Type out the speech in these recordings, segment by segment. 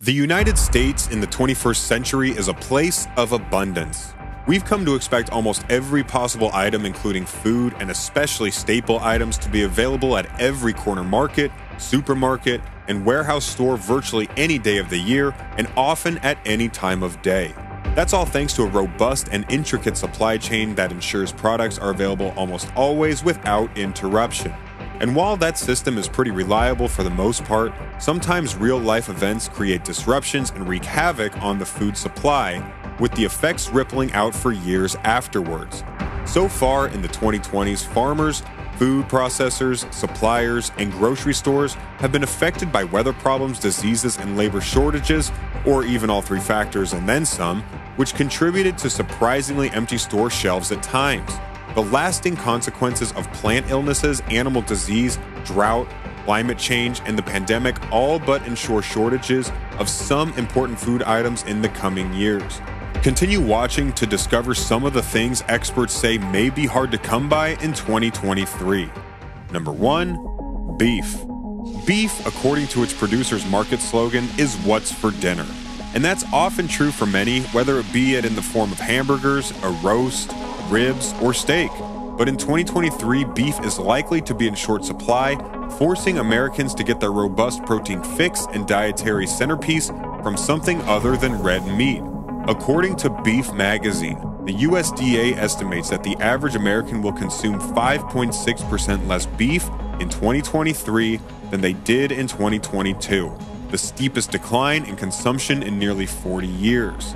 The United States in the 21st century is a place of abundance. We've come to expect almost every possible item, including food and especially staple items, to be available at every corner market, supermarket, and warehouse store virtually any day of the year and often at any time of day. That's all thanks to a robust and intricate supply chain that ensures products are available almost always without interruption. And while that system is pretty reliable for the most part, sometimes real-life events create disruptions and wreak havoc on the food supply, with the effects rippling out for years afterwards. So far in the 2020s, farmers, food processors, suppliers, and grocery stores have been affected by weather problems, diseases, and labor shortages, or even all three factors and then some, which contributed to surprisingly empty store shelves at times. The lasting consequences of plant illnesses, animal disease, drought, climate change, and the pandemic all but ensure shortages of some important food items in the coming years. Continue watching to discover some of the things experts say may be hard to come by in 2023. Number 1. Beef. Beef, according to its producer's market slogan, is what's for dinner. And that's often true for many, whether it be in the form of hamburgers, a roast, ribs, or steak. But in 2023, beef is likely to be in short supply, forcing Americans to get their robust protein fix and dietary centerpiece from something other than red meat. According to Beef Magazine, the USDA estimates that the average American will consume 5.6% less beef in 2023 than they did in 2022, the steepest decline in consumption in nearly 40 years.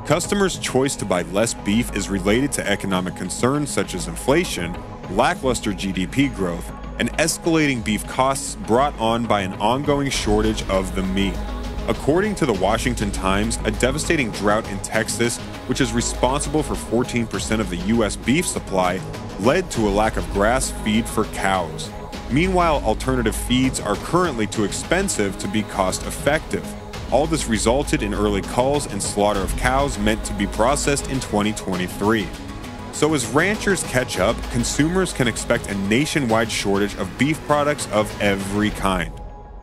Customers' choice to buy less beef is related to economic concerns such as inflation, lackluster GDP growth, and escalating beef costs brought on by an ongoing shortage of the meat. According to the Washington Times, a devastating drought in Texas, which is responsible for 14% of the U.S. beef supply, led to a lack of grass feed for cows. Meanwhile, alternative feeds are currently too expensive to be cost-effective. All this resulted in early culls and slaughter of cows meant to be processed in 2023. So as ranchers catch up, consumers can expect a nationwide shortage of beef products of every kind.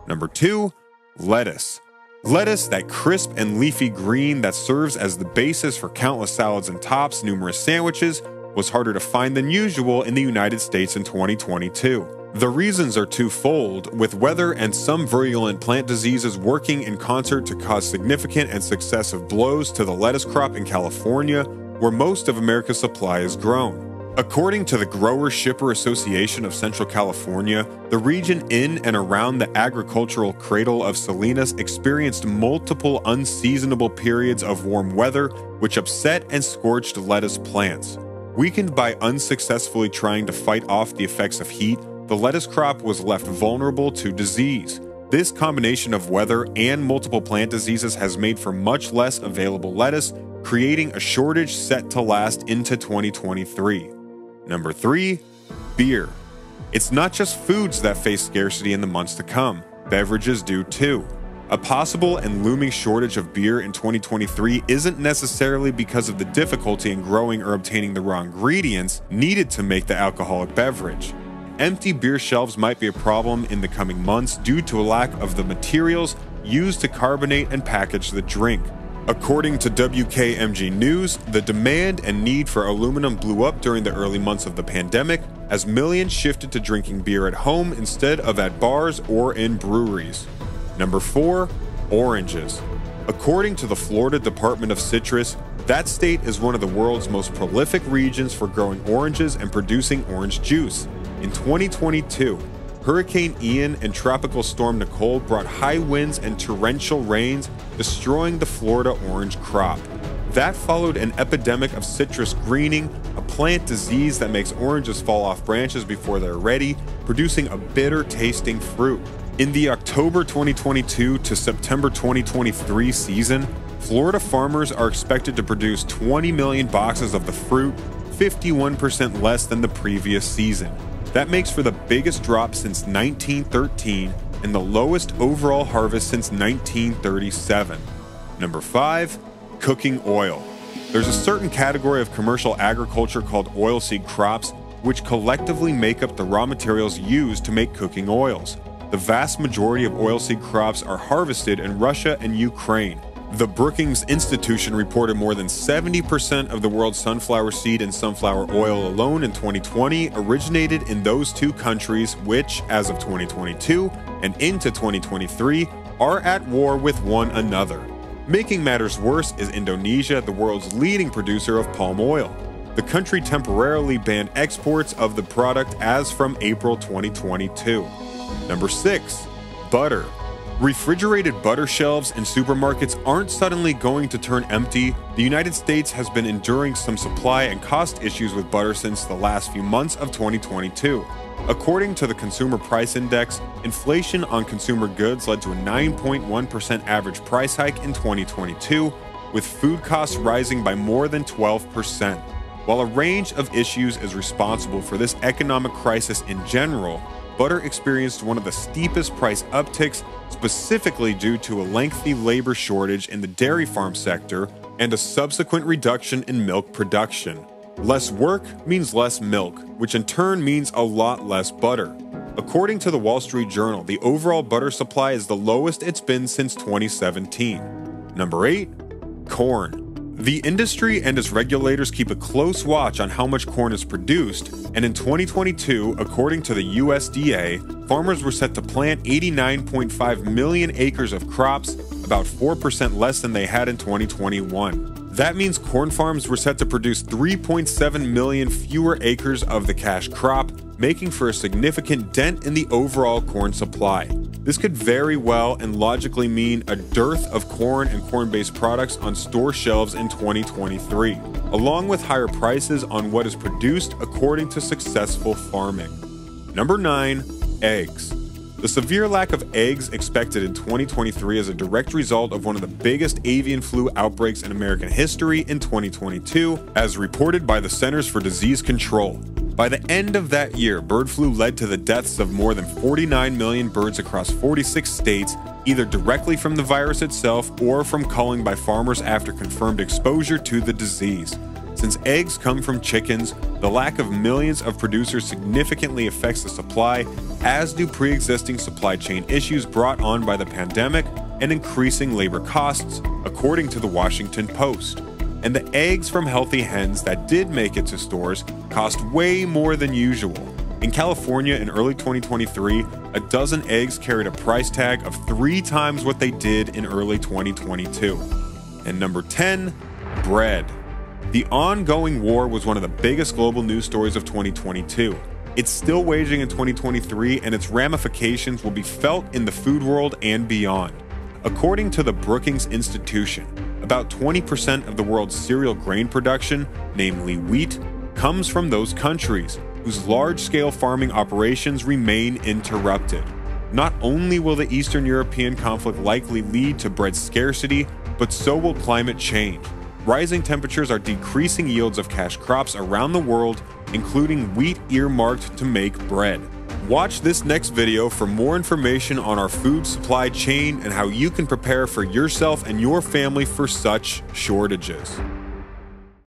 Number 2. Lettuce. Lettuce, that crisp and leafy green that serves as the basis for countless salads and tops numerous sandwiches, was harder to find than usual in the United States in 2022. The reasons are twofold, with weather and some virulent plant diseases working in concert to cause significant and successive blows to the lettuce crop in California, where most of America's supply is grown. According to the Grower-Shipper Association of Central California, the region in and around the agricultural cradle of Salinas experienced multiple unseasonable periods of warm weather, which upset and scorched lettuce plants. Weakened by unsuccessfully trying to fight off the effects of heat, the lettuce crop was left vulnerable to disease. This combination of weather and multiple plant diseases has made for much less available lettuce, creating a shortage set to last into 2023. Number 3. Beer. It's not just foods that face scarcity in the months to come. Beverages do too. A possible and looming shortage of beer in 2023 isn't necessarily because of the difficulty in growing or obtaining the raw ingredients needed to make the alcoholic beverage. Empty beer shelves might be a problem in the coming months due to a lack of the materials used to carbonate and package the drink. According to WKMG News, the demand and need for aluminum blew up during the early months of the pandemic as millions shifted to drinking beer at home instead of at bars or in breweries. Number 4. Oranges. According to the Florida Department of Citrus, that state is one of the world's most prolific regions for growing oranges and producing orange juice. In 2022, Hurricane Ian and Tropical Storm Nicole brought high winds and torrential rains, destroying the Florida orange crop. That followed an epidemic of citrus greening, a plant disease that makes oranges fall off branches before they're ready, producing a bitter-tasting fruit. In the October 2022 to September 2023 season, Florida farmers are expected to produce 20 million boxes of the fruit, 51% less than the previous season. That makes for the biggest drop since 1913 and the lowest overall harvest since 1937. Number 5. Cooking oil. There's a certain category of commercial agriculture called oilseed crops, which collectively make up the raw materials used to make cooking oils. the vast majority of oilseed crops are harvested in Russia and Ukraine. The Brookings Institution reported more than 70% of the world's sunflower seed and sunflower oil alone in 2020 originated in those two countries, which, as of 2022 and into 2023, are at war with one another. Making matters worse is Indonesia, the world's leading producer of palm oil. The country temporarily banned exports of the product as from April 2022. Number 6. Butter. Refrigerated butter shelves in supermarkets aren't suddenly going to turn empty. The United States has been enduring some supply and cost issues with butter since the last few months of 2022. According to the Consumer Price Index, inflation on consumer goods led to a 9.1% average price hike in 2022, with food costs rising by more than 12%. While a range of issues is responsible for this economic crisis in general, butter experienced one of the steepest price upticks, specifically due to a lengthy labor shortage in the dairy farm sector and a subsequent reduction in milk production. Less work means less milk, which in turn means a lot less butter. According to the Wall Street Journal, the overall butter supply is the lowest it's been since 2017. Number 8. Corn. The industry and its regulators keep a close watch on how much corn is produced, and in 2022, according to the USDA, farmers were set to plant 89.5 million acres of crops, about 4% less than they had in 2021. That means corn farms were set to produce 3.7 million fewer acres of the cash crop, making for a significant dent in the overall corn supply. This could very well and logically mean a dearth of corn and corn-based products on store shelves in 2023, along with higher prices on what is produced according to successful farming. Number 9. Eggs. The severe lack of eggs expected in 2023 is a direct result of one of the biggest avian flu outbreaks in American history in 2022, as reported by the Centers for Disease Control. By the end of that year, bird flu led to the deaths of more than 49 million birds across 46 states, either directly from the virus itself or from culling by farmers after confirmed exposure to the disease. Since eggs come from chickens, the lack of millions of producers significantly affects the supply, as do pre-existing supply chain issues brought on by the pandemic and increasing labor costs, according to the Washington Post. And the eggs from healthy hens that did make it to stores cost way more than usual. In California in early 2023, a dozen eggs carried a price tag of 3 times what they did in early 2022. And number 10, bread. The ongoing war was one of the biggest global news stories of 2022. It's still waging in 2023, and its ramifications will be felt in the food world and beyond. According to the Brookings Institution, about 20% of the world's cereal grain production, namely wheat, comes from those countries, whose large-scale farming operations remain interrupted. Not only will the Eastern European conflict likely lead to bread scarcity, but so will climate change. Rising temperatures are decreasing yields of cash crops around the world, including wheat earmarked to make bread. Watch this next video for more information on our food supply chain and how you can prepare for yourself and your family for such shortages.